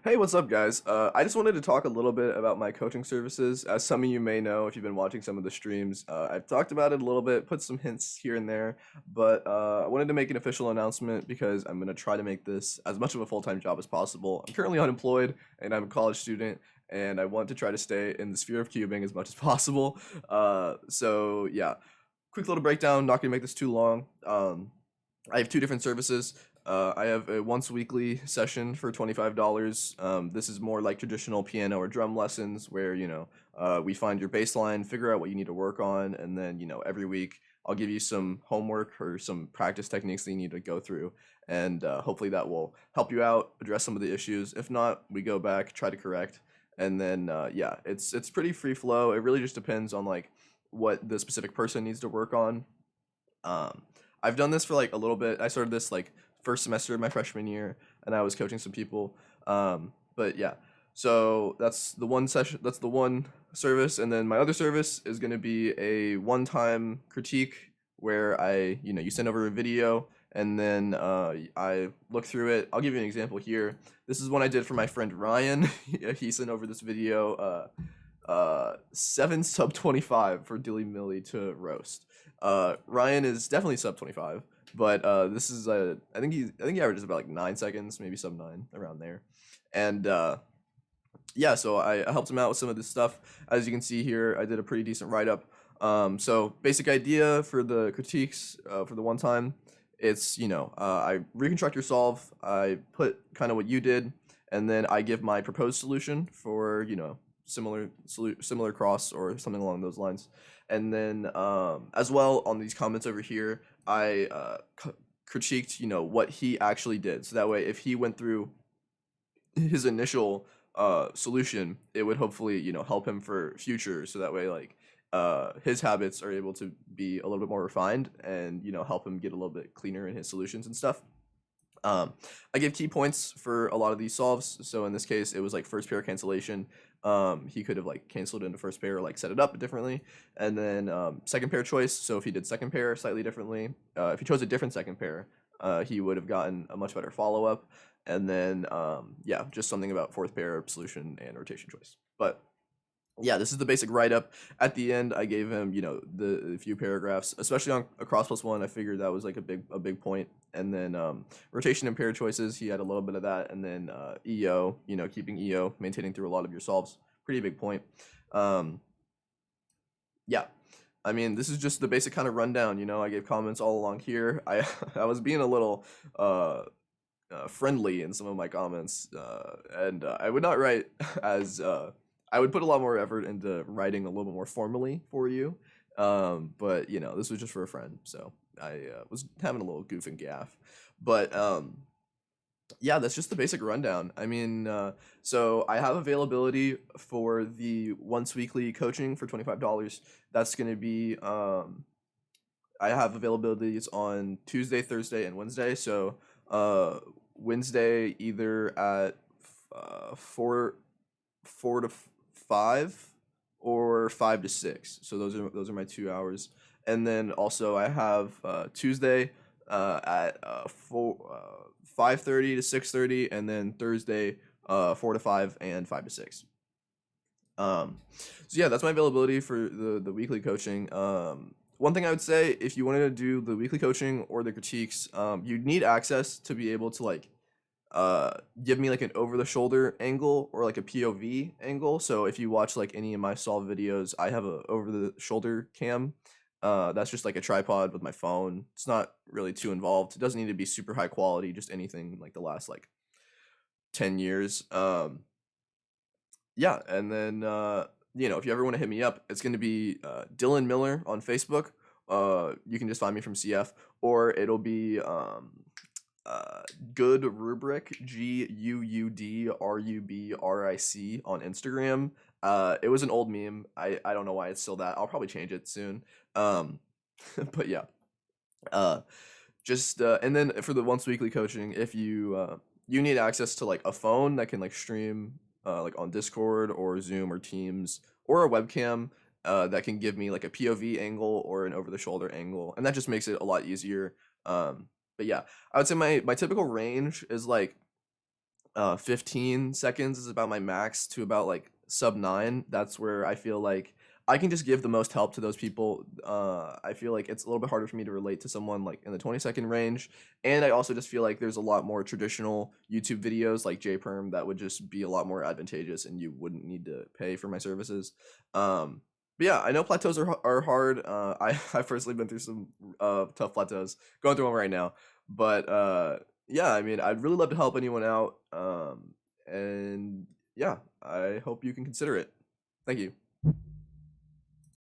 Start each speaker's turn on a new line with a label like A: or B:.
A: Hey, what's up, guys? I just wanted to talk a little bit about my coaching services. As some of you may know, if you've been watching some of the streams, I've talked about it a little bit, put some hints here and there, but I wanted to make an official announcement because I'm going to try to make this as much of a full-time job as possible. I'm currently unemployed and I'm a college student, and I want to try to stay in the sphere of cubing as much as possible. Yeah, quick little breakdown, not going to make this too long. I have two different services. I have a once weekly session for $25. This is more like traditional piano or drum lessons where, we find your baseline, figure out what you need to work on, and then, every week I'll give you some homework or some practice techniques that you need to go through. And hopefully that will help you out, address some of the issues. If not, we go back, try to correct. And then, yeah, it's pretty free flow. It really just depends on like what the specific person needs to work on. Um, I've done this for like a little bit. I started this like first semester of my freshman year, and I was coaching some people. But yeah, so that's the one session. That's the one service, and then my other service is going to be a one-time critique where you send over a video, and then I look through it. I'll give you an example here. This is one I did for my friend Ryan. He sent over this video. 7 sub 25 for Dilly Millie to roast. Ryan is definitely sub 25, but this is I think he averages about like 9 seconds, maybe sub 9 around there. And yeah, so I helped him out with some of this stuff. As you can see here, I did a pretty decent write up. So basic idea for the critiques for the one time, it's I reconstruct your solve. I put kind of what you did, and then I give my proposed solution for similar cross or something along those lines. And then as well on these comments over here, I critiqued what he actually did. So that way, if he went through his initial solution, it would hopefully help him for future. So that way, like his habits are able to be a little bit more refined and help him get a little bit cleaner in his solutions and stuff. Um, I give key points for a lot of these solves. So in this case, it was like first pair cancellation. He could have like canceled into first pair or like set it up differently. And then second pair choice. So if he did second pair slightly differently, if he chose a different second pair, he would have gotten a much better follow up. And then yeah, just something about fourth pair solution and rotation choice. But yeah, this is the basic write up. At the end, I gave him, the few paragraphs, especially on a cross plus one. I figured that was like a big point. And then rotation and pair choices, he had a little bit of that. And then EO, keeping EO, maintaining through a lot of your solves, pretty big point. Um, yeah, I mean, this is just the basic kind of rundown. I gave comments all along here. I was being a little friendly in some of my comments, and I would not write as I would put a lot more effort into writing a little bit more formally for you. But this was just for a friend, so I was having a little goof and gaff. But yeah, that's just the basic rundown. I mean, so I have availability for the once weekly coaching for $25. That's gonna be I have availabilities on Tuesday, Thursday, and Wednesday. So uh Wednesday either at 4 to 5 or 5 to 6. So those are my 2 hours. And then also I have Tuesday at 5:30 to 6:30, and then Thursday 4 to 5 and 5 to 6. So yeah, that's my availability for the weekly coaching. One thing I would say, if you wanted to do the weekly coaching or the critiques, you'd need access to be able to like give me like an over the shoulder angle or like a POV angle. So if you watch like any of my solve videos, I have a over the shoulder cam. That's just like a tripod with my phone. It's not really too involved. It doesn't need to be super high quality, just anything like the last like 10 years. Yeah, and then if you ever want to hit me up, it's going to be Dylan Miller on Facebook. You can just find me from CF, or it'll be good rubric GUUDRUBRIC on Instagram. It was an old meme. I don't know why it's still that. I'll probably change it soon. Um, but yeah. Uh, just and then for the once weekly coaching, if you need access to like a phone that can like stream like on Discord or Zoom or Teams, or a webcam that can give me like a POV angle or an over the shoulder angle, and that just makes it a lot easier. But yeah, I would say my typical range is like 15 seconds is about my max to about like sub 9. That's where I feel like I can just give the most help to those people. I feel like it's a little bit harder for me to relate to someone like in the 20-second range. And I also just feel like there's a lot more traditional YouTube videos like JPerm that would just be a lot more advantageous and you wouldn't need to pay for my services. But yeah, I know plateaus are hard. I've personally been through some tough plateaus, going through one right now. But yeah, I mean, I'd really love to help anyone out. And yeah, I hope you can consider it. Thank you.